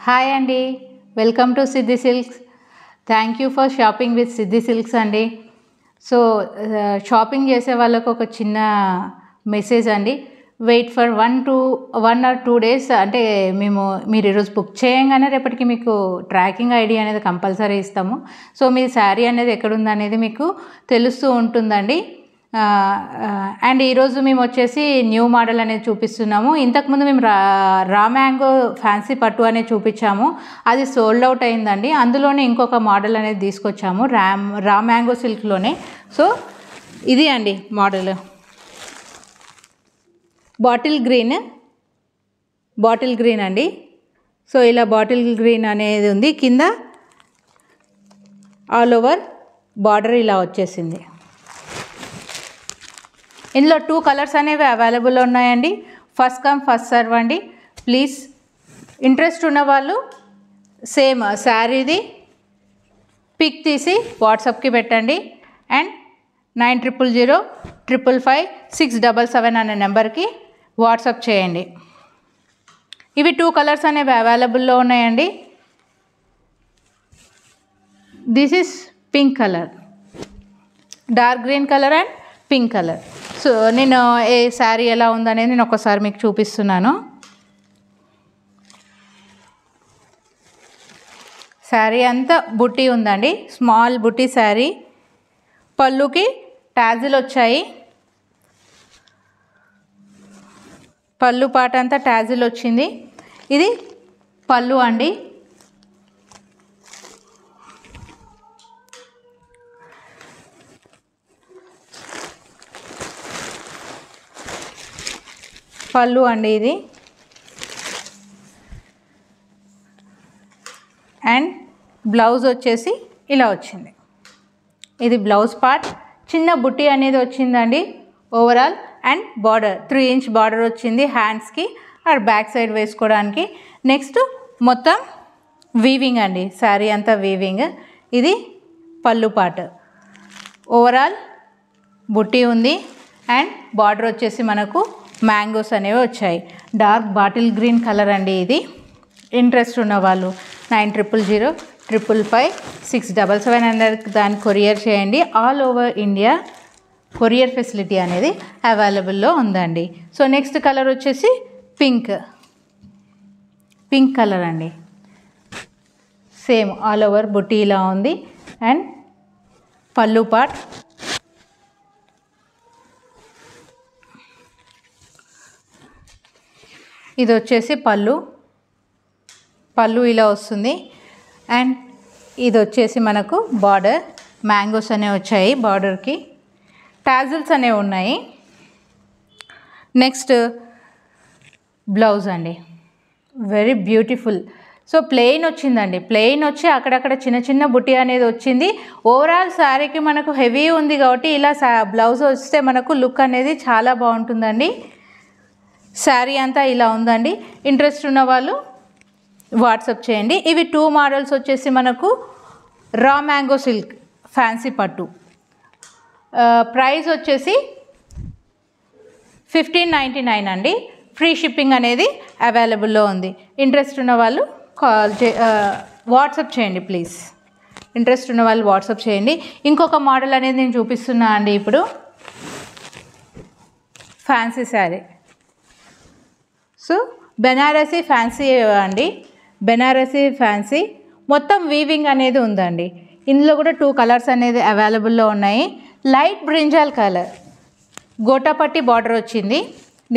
Hi అండి, welcome to Siddhi Silks. Thank you for shopping with Siddhi Silks అండి. So shopping చేసే వాళ్ళకు ఒక చిన్న మెసేజ్ అండి. Wait for 1 or 2 days. అంటే మీరు ఈరోజు బుక్ చేయంగానే రేపటికి మీకు ట్రాకింగ్ ఐడి అనేది కంపల్సరీ ఇస్తాము. సో మీ శారీ అనేది ఎక్కడుంది అనేది మీకు తెలుస్తూ ఉంటుందండి. అండ్ ఈరోజు మేము వచ్చేసి న్యూ మోడల్ అనేది చూపిస్తున్నాము. ఇంతకుముందు మేము రా మ్యాంగో ఫ్యాన్సీ పట్టు అనేది చూపించాము, అది సోల్డ్ అవుట్ అయిందండి. అందులోనే ఇంకొక మోడల్ అనేది తీసుకొచ్చాము రా మ్యాంగో సిల్క్లోనే. సో ఇది అండి మోడల్, బాటిల్ గ్రీన్ అండి. సో ఇలా బాటిల్ గ్రీన్ అనేది ఉంది, కింద ఆల్ ఓవర్ బార్డర్ ఇలా వచ్చేసింది. ఇందులో 2 కలర్స్ అనేవి అవైలబుల్ ఉన్నాయండి. ఫస్ట్ కమ్ ఫస్ట్ సర్వ్ అండి. ప్లీజ్ ఇంట్రెస్ట్ ఉన్న వాళ్ళు సేమ్ శారీది పిక్ తీసి వాట్సాప్కి పెట్టండి. అండ్ 9005555677 అనే నెంబర్కి వాట్సాప్ చేయండి. ఇవి 2 కలర్స్ అనేవి అవైలబుల్లో ఉన్నాయండి. This is pink colour, dark green colour and pink colour. So నేను ఏ శారీ ఎలా ఉందనేది నేను ఒకసారి మీకు చూపిస్తున్నాను. శారీ అంతా బుట్టి ఉందండి, స్మాల్ బుట్టి శారీ. పళ్ళుకి టాజిల్ వచ్చాయి, పళ్ళు పాట అంతా టాజిల్ వచ్చింది. ఇది పళ్ళు అండి. పళ్ళు అండి ఇది. అండ్ బ్లౌజ్ వచ్చేసి ఇలా వచ్చింది. ఇది బ్లౌజ్ పార్ట్. చిన్న బుట్టి అనేది వచ్చిందండి overall. And border 3 inch border వచ్చింది హ్యాండ్స్కి ఆర్ బ్యాక్ సైడ్ వేసుకోవడానికి. నెక్స్ట్ మొత్తం వీవింగ్ అండి, శారీ అంతా వీవింగ్. ఇది పళ్ళు పార్ట్. ఓవరాల్ బుట్టి ఉంది అండ్ బార్డర్ వచ్చేసి మనకు మ్యాంగోస్ అనేవి వచ్చాయి. డార్క్ బాటిల్ గ్రీన్ కలర్ అండి ఇది. ఇంట్రెస్ట్ ఉన్న వాళ్ళు 9005555677 దాన్ని కొరియర్ చేయండి. All over India courier facility అనేది అవైలబుల్లో ఉందండి. సో నెక్స్ట్ కలర్ వచ్చేసి పింక్ కలర్ అండి. సేమ్ ఆల్ ఓవర్ బుట్టి ఇలా ఉంది. అండ్ పళ్ళు పార్ట్. ఇది వచ్చేసి పళ్ళు ఇలా వస్తుంది. అండ్ ఇది వచ్చేసి మనకు బార్డర్ మ్యాంగోస్ అనేవి వచ్చాయి, బార్డర్కి టాజిల్స్ అనేవి ఉన్నాయి. నెక్స్ట్ బ్లౌజ్ అండి, వెరీ బ్యూటిఫుల్. సో ప్లెయిన్ వచ్చిందండి, ప్లెయిన్ వచ్చి అక్కడక్కడ చిన్న చిన్న బుట్టి అనేది వచ్చింది. ఓవరాల్ శారీకి మనకు హెవీ ఉంది కాబట్టి ఇలా బ్లౌజ్ వస్తే మనకు లుక్ అనేది చాలా బాగుంటుందండి. శారీ అంతా ఇలా ఉందండి. ఇంట్రెస్ట్ ఉన్న వాళ్ళు వాట్సాప్ చేయండి. ఇవి 2 మోడల్స్ వచ్చేసి మనకు రా మ్యాంగో సిల్క్ ఫ్యాన్సీ పట్టు. ప్రైస్ వచ్చేసి 1599 అండి. ఫ్రీ షిప్పింగ్ అనేది అవైలబుల్లో ఉంది. ఇంట్రెస్ట్ ఉన్న వాళ్ళు వాట్సాప్ చేయండి ప్లీజ్. ఇంట్రెస్ట్ ఉన్న వాళ్ళు వాట్సాప్ చేయండి. ఇంకొక మోడల్ అనేది నేను చూపిస్తున్నా అండి ఇప్పుడు. Fancy sari. So Banarasi fancy అండి, బెనారసీ ఫ్యాన్సీ. మొత్తం వీవింగ్ అనేది ఉందండి. ఇందులో కూడా 2 కలర్స్ అనేది అవైలబుల్లో ఉన్నాయి. Light brinjal colour, gota patti border వచ్చింది,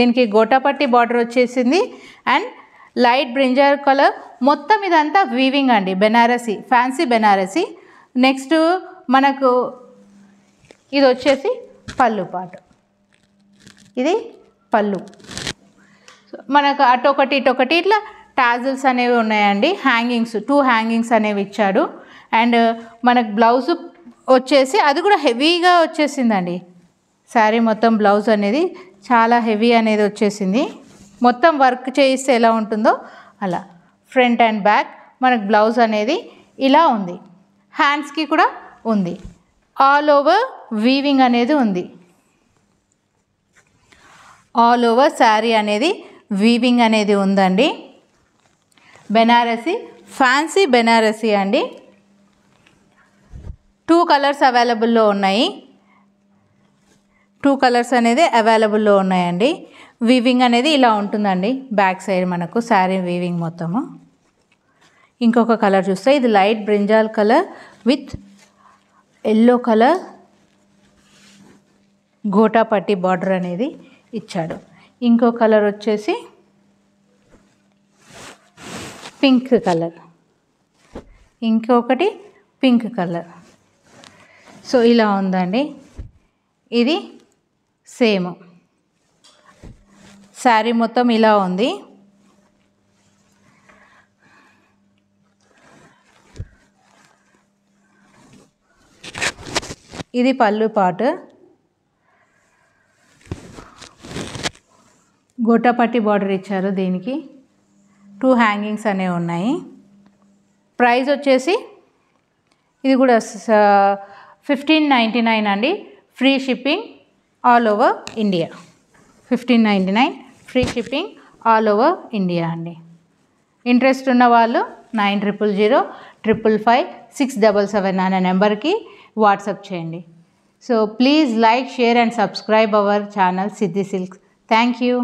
దీనికి గోటాపట్టి బార్డర్ వచ్చేసింది. And light brinjal colour. మొత్తం ఇదంతా వీవింగ్ అండి, బెనారసీ ఫ్యాన్సీ బెనారసీ. నెక్స్ట్ మనకు ఇది వచ్చేసి పళ్ళు పాట. ఇది పళ్ళు. మనకు అటొకటి ఇటొకటి ఇట్లా టాజిల్స్ అనేవి ఉన్నాయండి. హ్యాంగింగ్స్ 2 హ్యాంగింగ్స్ అనేవి ఇచ్చాడు. అండ్ మనకు బ్లౌజ్ వచ్చేసి అది కూడా హెవీగా వచ్చేసిందండి. శారీ మొత్తం బ్లౌజ్ అనేది చాలా హెవీ అనేది వచ్చేసింది. మొత్తం వర్క్ చేయిస్తే ఎలా ఉంటుందో అలా ఫ్రంట్ అండ్ బ్యాక్ మనకు బ్లౌజ్ అనేది ఇలా ఉంది. హ్యాండ్స్కి కూడా ఉంది. ఆల్ ఓవర్ వీవింగ్ అనేది ఉంది. ఆల్ ఓవర్ శారీ అనేది వీవింగ్ అనేది ఉందండి. బెనారసీ ఫ్యాన్సీ బెనారసీ అండి. 2 కలర్స్ అవైలబుల్లో ఉన్నాయి. 2 కలర్స్ అనేది అవైలబుల్లో ఉన్నాయండి. వీవింగ్ అనేది ఇలా ఉంటుందండి. బ్యాక్ సైడ్ మనకు శారీ వీవింగ్ మొత్తము. ఇంకొక కలర్ చూస్తే ఇది light brinjal colour with yellow colour gota patti border అనేది ఇచ్చాడు. ఇంకో కలర్ వచ్చేసి పింక్ కలర్, ఇంకొకటి పింక్ కలర్. సో ఇలా ఉందండి. ఇది సేమ్ శారీ మొత్తం ఇలా ఉంది. ఇది పళ్ళు పార్ట్. గోటాపట్టి బార్డర్ ఇచ్చారు. దీనికి 2 హ్యాంగింగ్స్ అనేవి ఉన్నాయి. ప్రైస్ వచ్చేసి ఇది కూడా 1599 అండి. Free shipping all over India. 1599 free shipping all over India అండి. ఇంట్రెస్ట్ ఉన్న వాళ్ళు 900005556777 అనే నెంబర్కి వాట్సాప్ చేయండి. So please like, share and subscribe our channel Siddhi Silks. Thank you.